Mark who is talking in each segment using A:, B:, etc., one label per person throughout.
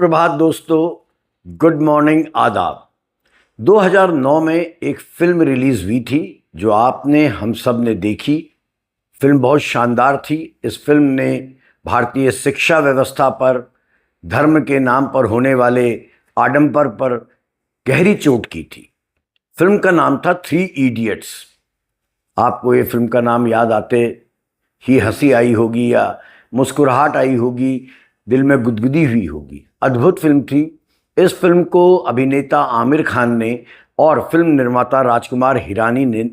A: सुप्रभात दोस्तों, good morning, आदाब। 2009 में एक फिल्म रिलीज हुई थी जो आपने हम सब ने देखी। फिल्म बहुत शानदार थी। इस फिल्म ने भारतीय शिक्षा व्यवस्था पर, धर्म के नाम पर होने वाले आडंबर पर गहरी चोट की थी। फिल्म का नाम था थ्री इडियट्स। आपको ये फिल्म का नाम याद आते ही हंसी आई होगी या मुस्कुराहट आई होगी, दिल में गुदगुदी हुई होगी। अद्भुत फिल्म थी। इस फिल्म को अभिनेता आमिर खान ने और फिल्म निर्माता राजकुमार हिरानी ने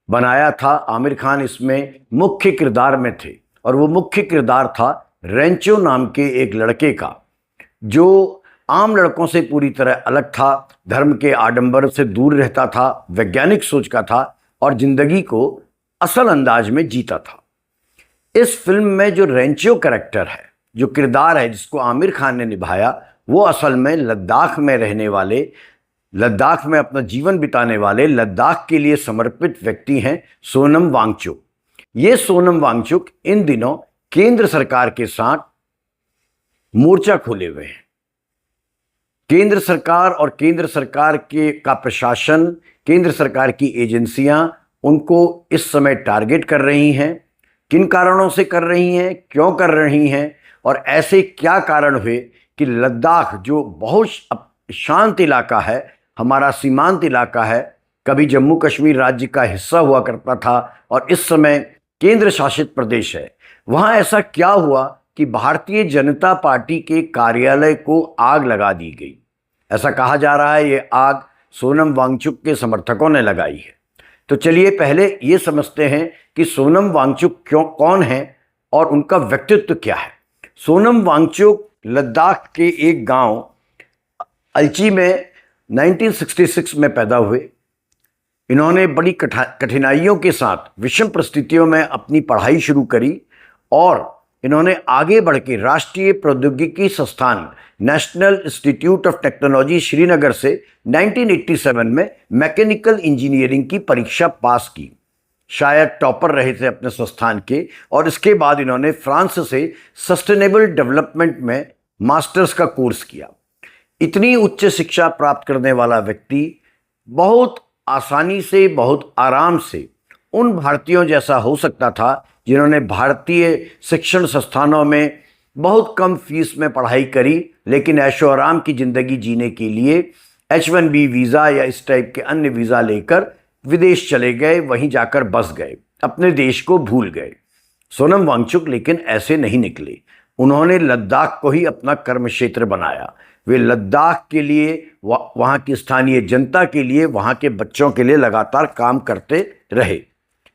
A: बनाया था। आमिर खान इसमें मुख्य किरदार में थे और वो मुख्य किरदार था रेंचो नाम के एक लड़के का, जो आम लड़कों से पूरी तरह अलग था, धर्म के आडंबर से दूर रहता था, वैज्ञानिक सोच का था और जिंदगी को असल अंदाज में जीता था। इस फिल्म में जो रेंचो कैरेक्टर है, जो किरदार है जिसको आमिर खान ने निभाया, वो असल में लद्दाख में रहने वाले, लद्दाख में अपना जीवन बिताने वाले, लद्दाख के लिए समर्पित व्यक्ति हैं सोनम वांगचुक। ये सोनम वांगचुक इन दिनों केंद्र सरकार के साथ मोर्चा खोले हुए हैं। केंद्र सरकार और केंद्र सरकार के का प्रशासन, केंद्र सरकार की एजेंसियां उनको इस समय टारगेट कर रही हैं। किन कारणों से कर रही हैं, क्यों कर रही हैं और ऐसे क्या कारण हुए कि लद्दाख जो बहुत शांत इलाका है, हमारा सीमांत इलाका है, कभी जम्मू कश्मीर राज्य का हिस्सा हुआ करता था और इस समय केंद्र शासित प्रदेश है, वहाँ ऐसा क्या हुआ कि भारतीय जनता पार्टी के कार्यालय को आग लगा दी गई। ऐसा कहा जा रहा है ये आग सोनम वांगचुक के समर्थकों ने लगाई है। तो चलिए पहले ये समझते हैं कि सोनम वांगचुक कौन है और उनका व्यक्तित्व क्या है। सोनम वांगचुक लद्दाख के एक गांव अलची में 1966 में पैदा हुए। इन्होंने बड़ी कठिनाइयों के साथ विषम परिस्थितियों में अपनी पढ़ाई शुरू करी और इन्होंने आगे बढ़ के राष्ट्रीय प्रौद्योगिकी संस्थान national institute of technology Srinagar से 1987 में मैकेनिकल इंजीनियरिंग की परीक्षा पास की। शायद टॉपर रहे थे अपने संस्थान के। और इसके बाद इन्होंने फ्रांस से सस्टेनेबल डेवलपमेंट में मास्टर्स का कोर्स किया। इतनी उच्च शिक्षा प्राप्त करने वाला व्यक्ति बहुत आसानी से, बहुत आराम से उन भारतीयों जैसा हो सकता था जिन्होंने भारतीय शिक्षण संस्थानों में बहुत कम फीस में पढ़ाई करी, लेकिन ऐशो आराम की ज़िंदगी जीने के लिए H1B वीज़ा या इस टाइप के अन्य वीज़ा लेकर विदेश चले गए, वहीं जाकर बस गए, अपने देश को भूल गए। सोनम वांगचुक लेकिन ऐसे नहीं निकले। उन्होंने लद्दाख को ही अपना कर्म क्षेत्र बनाया। वे लद्दाख के लिए, वहाँ की स्थानीय जनता के लिए, वहाँ के बच्चों के लिए लगातार काम करते रहे।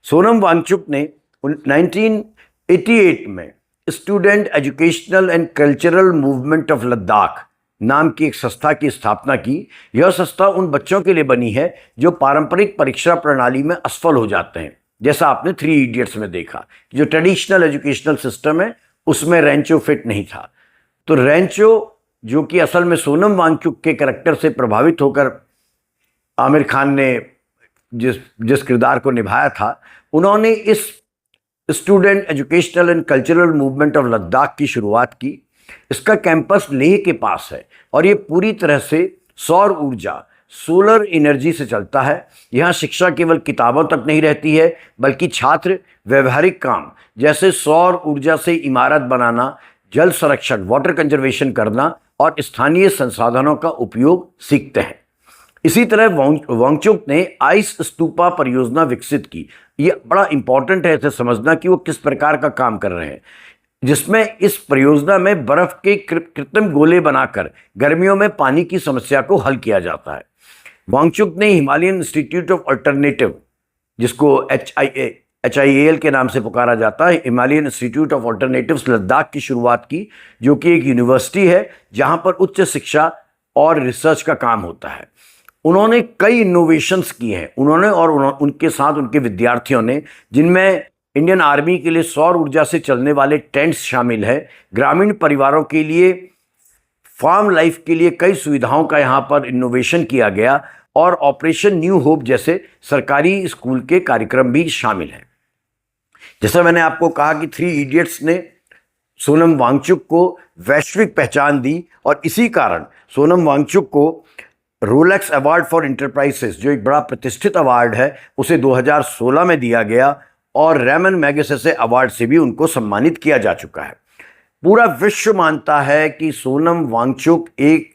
A: सोनम वांगचुक ने 1988 में student educational and cultural movement of Ladakh नाम की एक संस्था की स्थापना की। यह संस्था उन बच्चों के लिए बनी है जो पारंपरिक परीक्षा प्रणाली में असफल हो जाते हैं, जैसा आपने थ्री इडियट्स में देखा। जो ट्रेडिशनल एजुकेशनल सिस्टम है उसमें रेंचो फिट नहीं था। तो रेंचो, जो कि असल में सोनम वांगचुक के कैरेक्टर से प्रभावित होकर आमिर खान ने जिस किरदार को निभाया था, उन्होंने इस student educational and cultural movement of Ladakh की शुरुआत की। इसका कैंपस लेह के पास है और ये पूरी तरह से सौर ऊर्जा, सोलर एनर्जी से चलता है। यहाँ शिक्षा केवल किताबों तक नहीं रहती है, बल्कि छात्र व्यवहारिक काम जैसे सौर ऊर्जा से इमारत बनाना, जल संरक्षण, वाटर कंजर्वेशन करना और स्थानीय संसाधनों का उपयोग सीखते हैं। इसी तरह वांगचुक ने आइस स्तूपा परियोजना विकसित की। ये बड़ा इंपॉर्टेंट है इसे समझना कि वो किस प्रकार का काम कर रहे हैं, जिसमें इस परियोजना में बर्फ के कृत्रिम गोले बनाकर गर्मियों में पानी की समस्या को हल किया जाता है। वांगचुक ने हिमालयन इंस्टीट्यूट ऑफ अल्टरनेटिव, जिसको HIAL के नाम से पुकारा जाता है, Himalayan institute of alternatives Ladakh की शुरुआत की, जो कि एक यूनिवर्सिटी है जहां पर उच्च शिक्षा और रिसर्च का काम होता है। उन्होंने कई इनोवेशंस किए हैं, उन्होंने और उनके साथ उनके विद्यार्थियों ने, जिनमें इंडियन आर्मी के लिए सौर ऊर्जा से चलने वाले टेंट्स शामिल है, ग्रामीण परिवारों के लिए, फार्म लाइफ के लिए कई सुविधाओं का यहाँ पर इनोवेशन किया गया और ऑपरेशन न्यू होप जैसे सरकारी स्कूल के कार्यक्रम भी शामिल हैं। जैसा मैंने आपको कहा कि थ्री इडियट्स ने सोनम वांगचुक को वैश्विक पहचान दी और इसी कारण सोनम वांगचुक को रोलेक्स अवार्ड फॉर इंटरप्राइजेस, जो एक बड़ा प्रतिष्ठित अवार्ड है, उसे 2016 में दिया गया और रेमन मैगसेसे अवार्ड से भी उनको सम्मानित किया जा चुका है। पूरा विश्व मानता है कि सोनम वांगचुक एक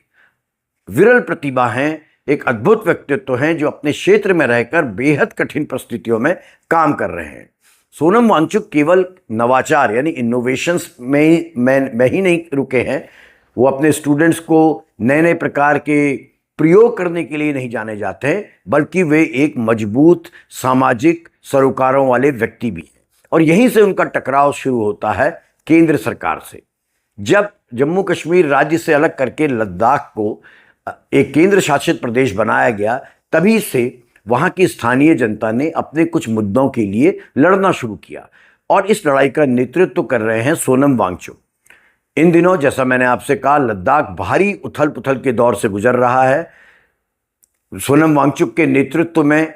A: विरल प्रतिभा हैं, एक अद्भुत व्यक्तित्व हैं जो अपने क्षेत्र में रहकर बेहद कठिन परिस्थितियों में काम कर रहे हैं। सोनम वांगचुक केवल नवाचार यानी इनोवेशंस में ही नहीं रुके हैं, वो अपने स्टूडेंट्स को नए नए प्रकार के प्रयोग करने के लिए नहीं जाने जाते हैं, बल्कि वे एक मजबूत सामाजिक सरोकारों वाले व्यक्ति भी हैं। और यहीं से उनका टकराव शुरू होता है केंद्र सरकार से। जब जम्मू कश्मीर राज्य से अलग करके लद्दाख को एक केंद्र शासित प्रदेश बनाया गया, तभी से वहां की स्थानीय जनता ने अपने कुछ मुद्दों के लिए लड़ना शुरू किया और इस लड़ाई का नेतृत्व कर रहे हैं सोनम वांगचुक। इन दिनों जैसा मैंने आपसे कहा, लद्दाख भारी उथल पुथल के दौर से गुजर रहा है। सोनम वांगचुक के नेतृत्व में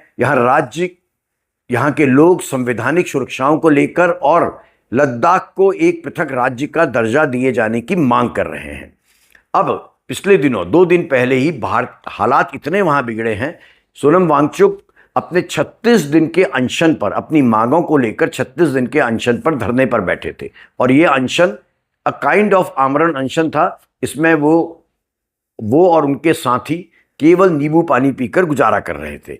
A: यहाँ के लोग संवैधानिक सुरक्षाओं को लेकर और लद्दाख को एक पृथक राज्य का दर्जा दिए जाने की मांग कर रहे हैं। अब पिछले दिनों 2 दिन पहले ही हालात इतने वहां बिगड़े हैं, सोनम वांगचुक अपने 36 दिन के अनशन पर, अपनी मांगों को लेकर 36 दिन के अनशन पर धरने पर बैठे थे और ये अनशन अ काइंड ऑफ आमरण अनशन था। इसमें वो और उनके साथी केवल नींबू पानी पीकर गुजारा कर रहे थे।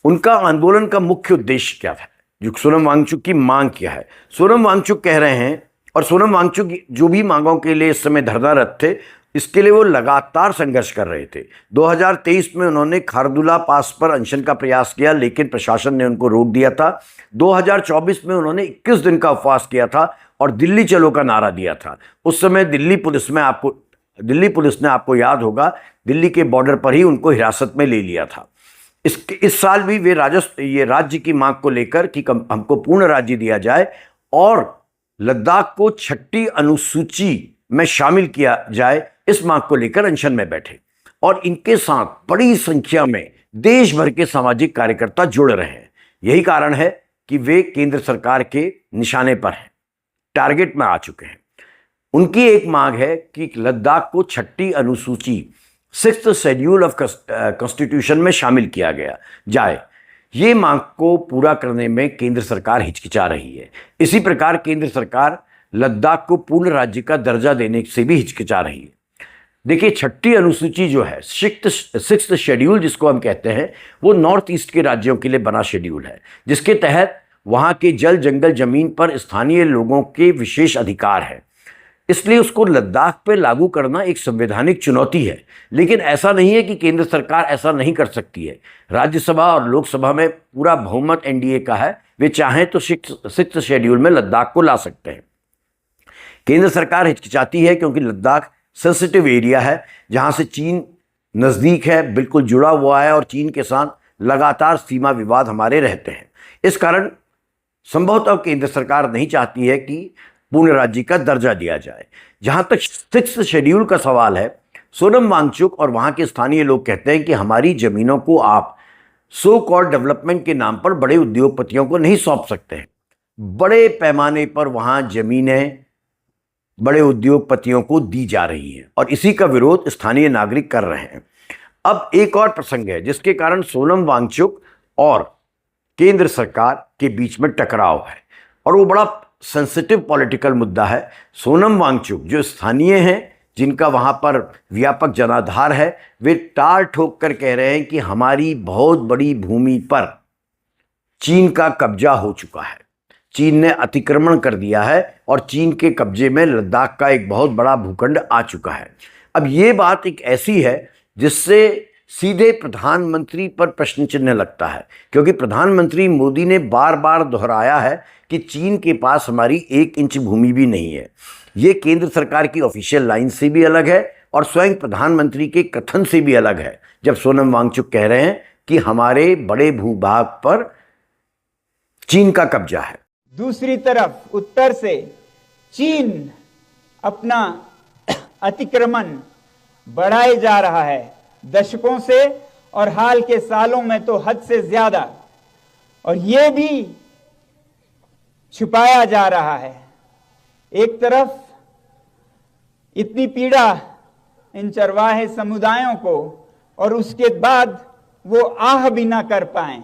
A: उनका आंदोलन का मुख्य उद्देश्य क्या था, जो सोनम वांगचुक की मांग क्या है? सोनम वांगचुक कह रहे हैं, और सोनम वांगचुक जो भी मांगों के लिए इस समय धरनारत थे, इसके लिए वो लगातार संघर्ष कर रहे थे। 2023 में उन्होंने खारदुला पास पर अनशन का प्रयास किया, लेकिन प्रशासन ने उनको रोक दिया था। 2024 में उन्होंने 21 दिन का उपवास किया था और दिल्ली चलो का नारा दिया था। उस समय दिल्ली पुलिस ने, आपको याद होगा, दिल्ली के बॉर्डर पर ही उनको हिरासत में ले लिया था। इस साल भी वे राज्य की मांग को लेकर कि हमको पूर्ण राज्य दिया जाए और लद्दाख को 6ठी अनुसूची में शामिल किया जाए, इस मांग को लेकर अनशन में बैठे और इनके साथ बड़ी संख्या में देश भर के सामाजिक कार्यकर्ता जुड़ रहे हैं। यही कारण है कि वे केंद्र सरकार के निशाने पर हैं, टारगेट में आ चुके हैं। उनकी एक मांग है कि लद्दाख को 6ठी अनुसूची 6th शेड्यूल ऑफ कॉन्स्टिट्यूशन में शामिल किया गया जाए। ये मांग को पूरा करने में केंद्र सरकार हिचकिचा रही है। इसी प्रकार केंद्र सरकार लद्दाख को पूर्ण राज्य का दर्जा देने से भी हिचकिचा रही है। देखिए, 6ठी अनुसूची जो है, 6th शेड्यूल जिसको हम कहते हैं, वो नॉर्थ ईस्ट के राज्यों के लिए बना शेड्यूल है, जिसके तहत वहाँ के जल जंगल जमीन पर स्थानीय लोगों के विशेष अधिकार है। इसलिए उसको लद्दाख पर लागू करना एक संवैधानिक चुनौती है। लेकिन ऐसा नहीं है कि केंद्र सरकार ऐसा नहीं कर सकती है। राज्यसभा और लोकसभा में पूरा बहुमत एनडीए का है, वे चाहें तो 6th शेड्यूल में लद्दाख को ला सकते हैं। केंद्र सरकार हिचकिचाती है क्योंकि लद्दाख सेंसिटिव एरिया है, जहां से चीन नज़दीक है, बिल्कुल जुड़ा हुआ है और चीन के साथ लगातार सीमा विवाद हमारे रहते हैं। इस कारण संभवतः केंद्र सरकार नहीं चाहती है कि पूर्ण राज्य का दर्जा दिया जाए। जहां तक 6th शेड्यूल का सवाल है, सोनम वांगचुक और वहां के स्थानीय लोग कहते हैं कि हमारी जमीनों को आप सो कॉल्ड डेवलपमेंट के नाम पर बड़े उद्योगपतियों को नहीं सौंप सकते हैं। बड़े पैमाने पर वहां जमीनें बड़े उद्योगपतियों को दी जा रही हैं और इसी का विरोध स्थानीय नागरिक कर रहे हैं। अब एक और प्रसंग है जिसके कारण सोनम वांगचुक और केंद्र सरकार के बीच में टकराव है और वो बड़ा सेंसिटिव पॉलिटिकल मुद्दा है। सोनम वांगचुक जो स्थानीय हैं, जिनका वहाँ पर व्यापक जनाधार है, वे टाल ठोक कर कह रहे हैं कि हमारी बहुत बड़ी भूमि पर चीन का कब्जा हो चुका है, चीन ने अतिक्रमण कर दिया है और चीन के कब्जे में लद्दाख का एक बहुत बड़ा भूखंड आ चुका है। अब ये बात एक ऐसी है जिससे सीधे प्रधानमंत्री पर प्रश्न चिन्ह लगता है, क्योंकि प्रधानमंत्री मोदी ने बार बार दोहराया है कि चीन के पास हमारी 1 इंच भूमि भी नहीं है। ये केंद्र सरकार की ऑफिशियल लाइन से भी अलग है और स्वयं प्रधानमंत्री के कथन से भी अलग है, जब सोनम वांगचुक कह रहे हैं कि हमारे बड़े भूभाग पर चीन का कब्जा है।
B: दूसरी तरफ उत्तर से चीन अपना अतिक्रमण बढ़ाए जा रहा है दशकों से और हाल के सालों में तो हद से ज्यादा, और ये भी छुपाया जा रहा है। एक तरफ इतनी पीड़ा इन चरवाहे समुदायों को, और उसके बाद वो आह भी ना कर पाए।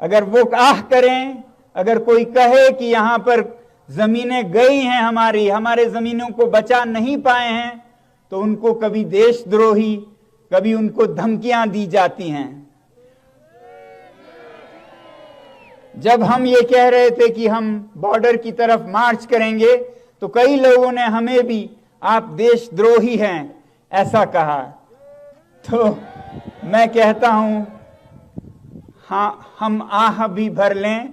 B: अगर वो आह करें, अगर कोई कहे कि यहां पर जमीनें गई हैं हमारे जमीनों को बचा नहीं पाए हैं, तो उनको कभी देशद्रोही, कभी उनको धमकियां दी जाती हैं। जब हम ये कह रहे थे कि हम बॉर्डर की तरफ मार्च करेंगे, तो कई लोगों ने हमें भी आप देशद्रोही हैं ऐसा कहा। तो मैं कहता हूं, हाँ, हम आह भी भर लें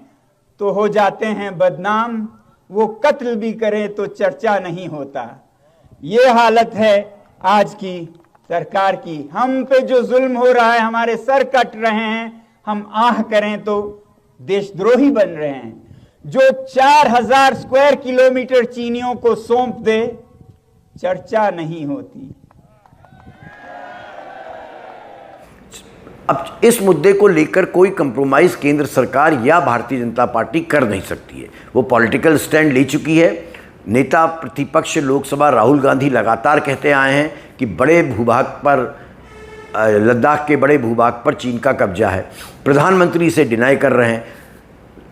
B: तो हो जाते हैं बदनाम, वो कत्ल भी करें तो चर्चा नहीं होता। ये हालत है आज की सरकार की। हम पे जो जुल्म हो रहा है, हमारे सर कट रहे हैं, हम आह करें तो देशद्रोही बन रहे हैं। जो 4000 स्क्वायर किलोमीटर चीनियों को सौंप दे, चर्चा नहीं होती।
A: अब इस मुद्दे को लेकर कोई कंप्रोमाइज केंद्र सरकार या भारतीय जनता पार्टी कर नहीं सकती है। वो पॉलिटिकल स्टैंड ले चुकी है। नेता प्रतिपक्ष लोकसभा राहुल गांधी लगातार कहते आए हैं कि बड़े भूभाग पर, लद्दाख के बड़े भूभाग पर चीन का कब्जा है। प्रधानमंत्री इसे डिनाई कर रहे हैं।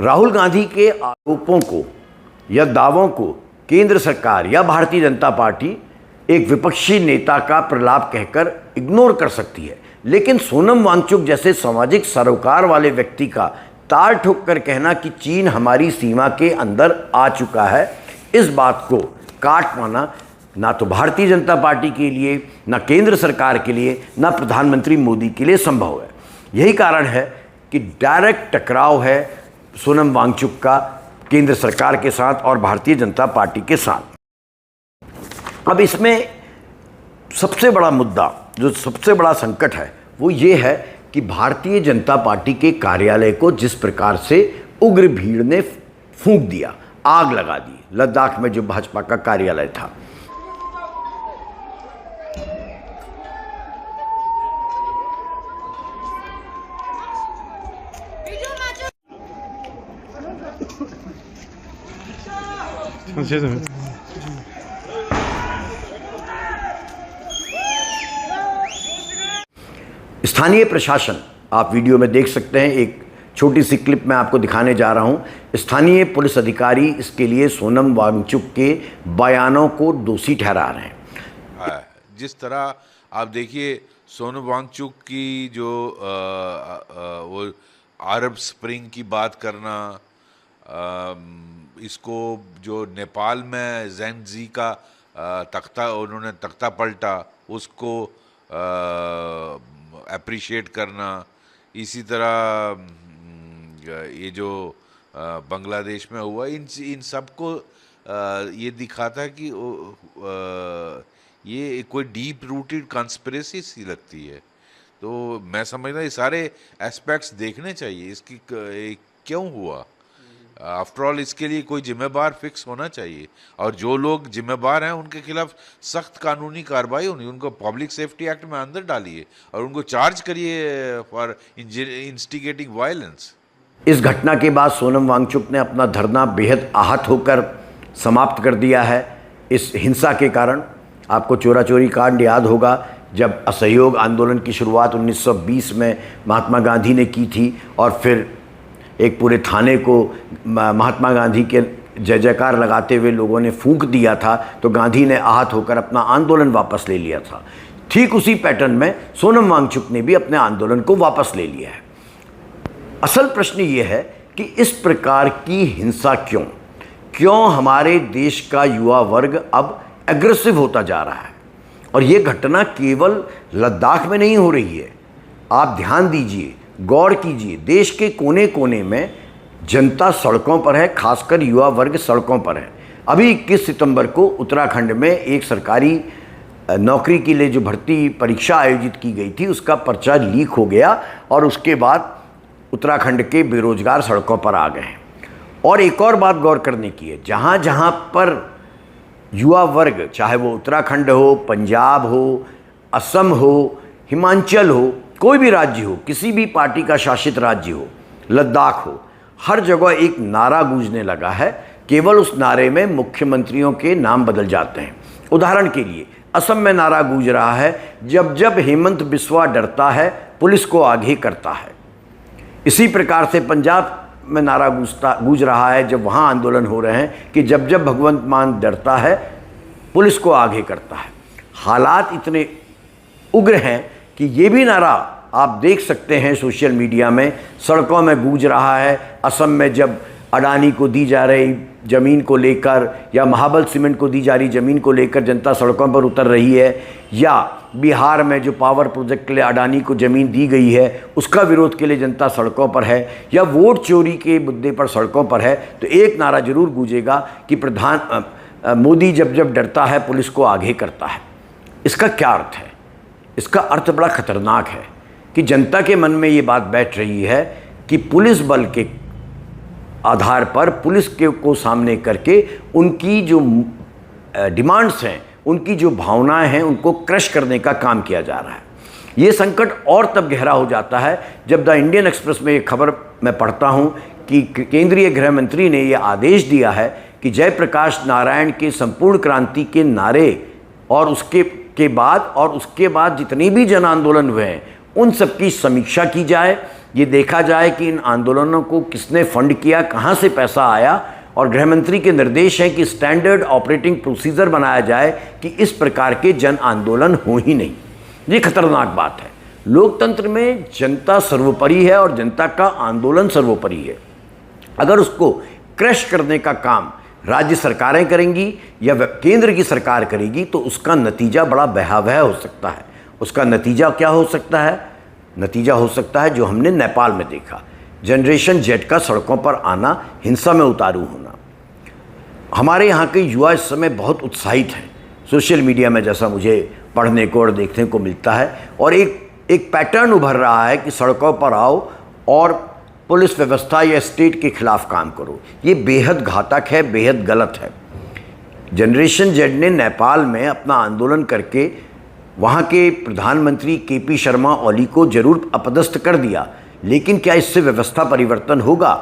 A: राहुल गांधी के आरोपों को या दावों को केंद्र सरकार या भारतीय जनता पार्टी एक विपक्षी नेता का प्रलाप कहकर इग्नोर कर सकती है, लेकिन सोनम वांगचुक जैसे सामाजिक सरोकार वाले व्यक्ति का ताल ठोक कर कहना कि चीन हमारी सीमा के अंदर आ चुका है, इस बात को काट पाना ना तो भारतीय जनता पार्टी के लिए, ना केंद्र सरकार के लिए, ना प्रधानमंत्री मोदी के लिए संभव है। यही कारण है कि डायरेक्ट टकराव है सोनम वांगचुक का केंद्र सरकार के साथ और भारतीय जनता पार्टी के साथ। अब इसमें सबसे बड़ा मुद्दा, जो सबसे बड़ा संकट है, वो ये है कि भारतीय जनता पार्टी के कार्यालय को जिस प्रकार से उग्र भीड़ ने फूंक दिया, आग लगा दी, लद्दाख में जो भाजपा का कार्यालय था। स्थानीय प्रशासन, आप वीडियो में देख सकते हैं, एक छोटी सी क्लिप मैं आपको दिखाने जा रहा हूं। स्थानीय पुलिस अधिकारी इसके लिए सोनम वांगचुक के बयानों को दोषी ठहरा रहे हैं।
C: जिस तरह आप देखिए, सोनम वांगचुक की जो वो अरब स्प्रिंग की बात करना, इसको जो नेपाल में ज़ैंगजी का तख्ता, उन्होंने तख्ता पलटा, उसको अप्रिशिएट करना, इसी तरह ये जो बांग्लादेश में हुआ, इन सबको ये दिखाता कि ये कोई डीप रूटेड कॉन्स्पिरेसी सी लगती है। तो मैं समझता ये सारे एस्पेक्ट्स देखने चाहिए, इसकी क्यों हुआ। आफ्टर ऑल इसके लिए कोई जिम्मेदार फिक्स होना चाहिए, और जो लोग जिम्मेदार हैं उनके खिलाफ सख्त कानूनी कार्रवाई होनी, उनको पब्लिक सेफ्टी एक्ट में अंदर डालिए और उनको चार्ज करिए फॉर इंस्टिगेटिंग वायलेंस।
A: इस घटना के बाद सोनम वांगचुक ने अपना धरना बेहद आहत होकर समाप्त कर दिया है। इस हिंसा के कारण आपको चोरा चोरी कांड याद होगा, जब असहयोग आंदोलन की शुरुआत 1920 में महात्मा गांधी ने की थी, और फिर एक पूरे थाने को महात्मा गांधी के जय जयकार लगाते हुए लोगों ने फूंक दिया था, तो गांधी ने आहत होकर अपना आंदोलन वापस ले लिया था। ठीक उसी पैटर्न में सोनम वांगचुक ने भी अपने आंदोलन को वापस ले लिया है। असल प्रश्न ये है कि इस प्रकार की हिंसा क्यों हमारे देश का युवा वर्ग अब एग्रेसिव होता जा रहा है। और ये घटना केवल लद्दाख में नहीं हो रही है। आप ध्यान दीजिए, गौर कीजिए, देश के कोने कोने में जनता सड़कों पर है, खासकर युवा वर्ग सड़कों पर है। अभी 21 सितंबर को उत्तराखंड में एक सरकारी नौकरी के लिए जो भर्ती परीक्षा आयोजित की गई थी, उसका पर्चा लीक हो गया, और उसके बाद उत्तराखंड के बेरोजगार सड़कों पर आ गए हैं। और एक और बात गौर करने की है, जहाँ जहाँ पर युवा वर्ग, चाहे वो उत्तराखंड हो, पंजाब हो, असम हो, हिमाचल हो, कोई भी राज्य हो, किसी भी पार्टी का शासित राज्य हो, लद्दाख हो, हर जगह एक नारा गूंजने लगा है केवल उस नारे में मुख्यमंत्रियों के नाम बदल जाते हैं। उदाहरण के लिए असम में नारा गूंज रहा है, जब जब हेमंत बिस्वा डरता है पुलिस को आगे करता है। इसी प्रकार से पंजाब में नारा गूंज रहा है जब वहाँ आंदोलन हो रहे हैं कि जब जब भगवंत मान डरता है पुलिस को आगे करता है। हालात इतने उग्र हैं कि ये भी नारा आप देख सकते हैं सोशल मीडिया में, सड़कों में गूंज रहा है। असम में जब अडानी को दी जा रही ज़मीन को लेकर या महाबल सीमेंट को दी जा रही ज़मीन को लेकर जनता सड़कों पर उतर रही है, या बिहार में जो पावर प्रोजेक्ट के लिए अडानी को ज़मीन दी गई है उसका विरोध के लिए जनता सड़कों पर है, या वोट चोरी के मुद्दे पर सड़कों पर है, तो एक नारा जरूर गूंजेगा कि मोदी जब जब डरता है पुलिस को आगे करता है। इसका क्या अर्थ है? इसका अर्थ बड़ा खतरनाक है कि जनता के मन में ये बात बैठ रही है कि पुलिस बल के आधार पर पुलिस को सामने करके उनकी जो डिमांड्स हैं, उनकी जो भावनाएं हैं, उनको क्रश करने का काम किया जा रहा है। ये संकट और तब गहरा हो जाता है जब द इंडियन एक्सप्रेस में एक खबर मैं पढ़ता हूँ कि केंद्रीय गृह मंत्री ने यह आदेश दिया है कि जयप्रकाश नारायण के संपूर्ण क्रांति के नारे और उसके बाद जितने भी जन आंदोलन हुए हैं उन सब की समीक्षा की जाए। ये देखा जाए कि इन आंदोलनों को किसने फंड किया, कहाँ से पैसा आया, और गृह मंत्री के निर्देश हैं कि स्टैंडर्ड ऑपरेटिंग प्रोसीजर बनाया जाए कि इस प्रकार के जन आंदोलन हो ही नहीं। ये खतरनाक बात है। लोकतंत्र में जनता सर्वोपरि है और जनता का आंदोलन सर्वोपरि है। अगर उसको क्रश करने का काम राज्य सरकारें करेंगी या केंद्र की सरकार करेगी तो उसका नतीजा बड़ा भयावह हो सकता है। उसका नतीजा क्या हो सकता है? नतीजा हो सकता है जो हमने नेपाल में देखा, जनरेशन जेड का सड़कों पर आना, हिंसा में उतारू होना। हमारे यहाँ के युवा इस समय बहुत उत्साहित हैं सोशल मीडिया में, जैसा मुझे पढ़ने को और देखने को मिलता है, और एक पैटर्न उभर रहा है कि सड़कों पर आओ और पुलिस व्यवस्था या स्टेट के खिलाफ काम करो। ये बेहद घातक है, बेहद गलत है। जनरेशन जेड ने नेपाल में अपना आंदोलन करके वहाँ के प्रधानमंत्री केपी शर्मा ओली को जरूर अपदस्थ कर दिया, लेकिन क्या इससे व्यवस्था परिवर्तन होगा?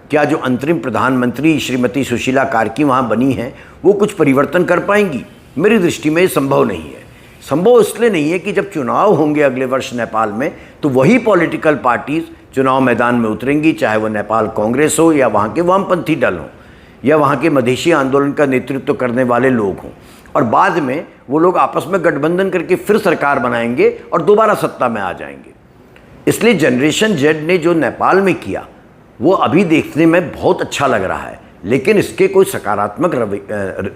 A: क्या जो अंतरिम प्रधानमंत्री श्रीमती सुशीला कार्की वहाँ बनी हैं वो कुछ परिवर्तन कर पाएंगी? मेरी दृष्टि में ये संभव नहीं है। संभव इसलिए नहीं है कि जब चुनाव होंगे अगले वर्ष नेपाल में तो वही पॉलिटिकल पार्टीज चुनाव मैदान में उतरेंगी, चाहे वो नेपाल कांग्रेस हो या वहाँ के वामपंथी दल हों या वहाँ के मधेशी आंदोलन का नेतृत्व करने वाले लोग हों, और बाद में वो लोग आपस में गठबंधन करके फिर सरकार बनाएंगे और दोबारा सत्ता में आ जाएंगे। इसलिए जनरेशन जेड ने जो नेपाल में किया वो अभी देखने में बहुत अच्छा लग रहा है, लेकिन इसके कोई सकारात्मक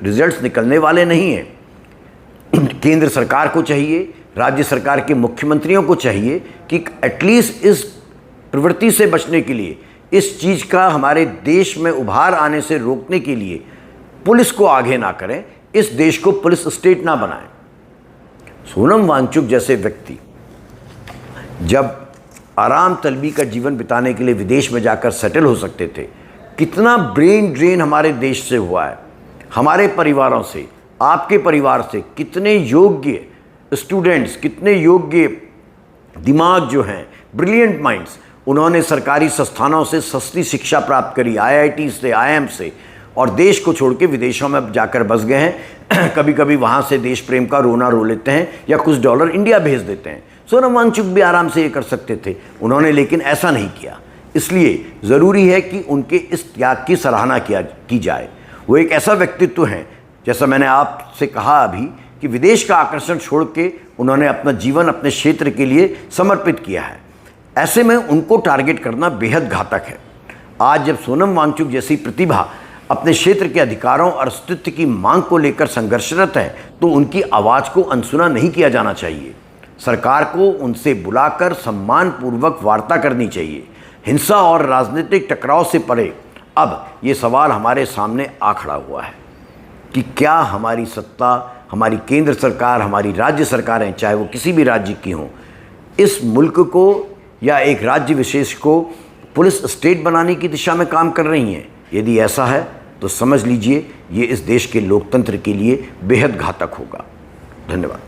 A: रिजल्ट्स निकलने वाले नहीं हैं। केंद्र सरकार को चाहिए, राज्य सरकार के मुख्यमंत्रियों को चाहिए कि एटलीस्ट इस प्रवृत्ति से बचने के लिए, इस चीज़ का हमारे देश में उभार आने से रोकने के लिए पुलिस को आगे ना करें, इस देश को पुलिस स्टेट ना बनाएं। सोनम वांगचुक जैसे व्यक्ति जब आराम तलबी का जीवन बिताने के लिए विदेश में जाकर सेटल हो सकते थे, कितना ब्रेन ड्रेन हमारे देश से हुआ है, हमारे परिवारों से, आपके परिवार से। कितने योग्य स्टूडेंट्स, कितने योग्य दिमाग जो हैं, ब्रिलियंट माइंड्स, उन्होंने सरकारी संस्थानों से सस्ती शिक्षा प्राप्त करी, IIT से, IIM से, और देश को छोड़ के विदेशों में जाकर बस गए हैं। कभी कभी वहाँ से देश प्रेम का रोना रो लेते हैं या कुछ डॉलर इंडिया भेज देते हैं। सोनम वांगचुक भी आराम से ये कर सकते थे, उन्होंने लेकिन ऐसा नहीं किया। इसलिए ज़रूरी है कि उनके इस त्याग की सराहना की जाए। वो एक ऐसा व्यक्तित्व हैं, जैसा मैंने आपसे कहा अभी, कि विदेश का आकर्षण छोड़ के उन्होंने अपना जीवन अपने क्षेत्र के लिए समर्पित किया है। ऐसे में उनको टारगेट करना बेहद घातक है। आज जब सोनम वांगचुक जैसी प्रतिभा अपने क्षेत्र के अधिकारों और अस्तित्व की मांग को लेकर संघर्षरत है तो उनकी आवाज़ को अनसुना नहीं किया जाना चाहिए। सरकार को उनसे बुलाकर सम्मानपूर्वक वार्ता करनी चाहिए। हिंसा और राजनीतिक टकराव से परे अब ये सवाल हमारे सामने आ खड़ा हुआ है कि क्या हमारी सत्ता, हमारी केंद्र सरकार, हमारी राज्य सरकारें, चाहे वो किसी भी राज्य की हों, इस मुल्क को या एक राज्य विशेष को पुलिस स्टेट बनाने की दिशा में काम कर रही हैं। यदि ऐसा है तो समझ लीजिए ये इस देश के लोकतंत्र के लिए बेहद घातक होगा। धन्यवाद।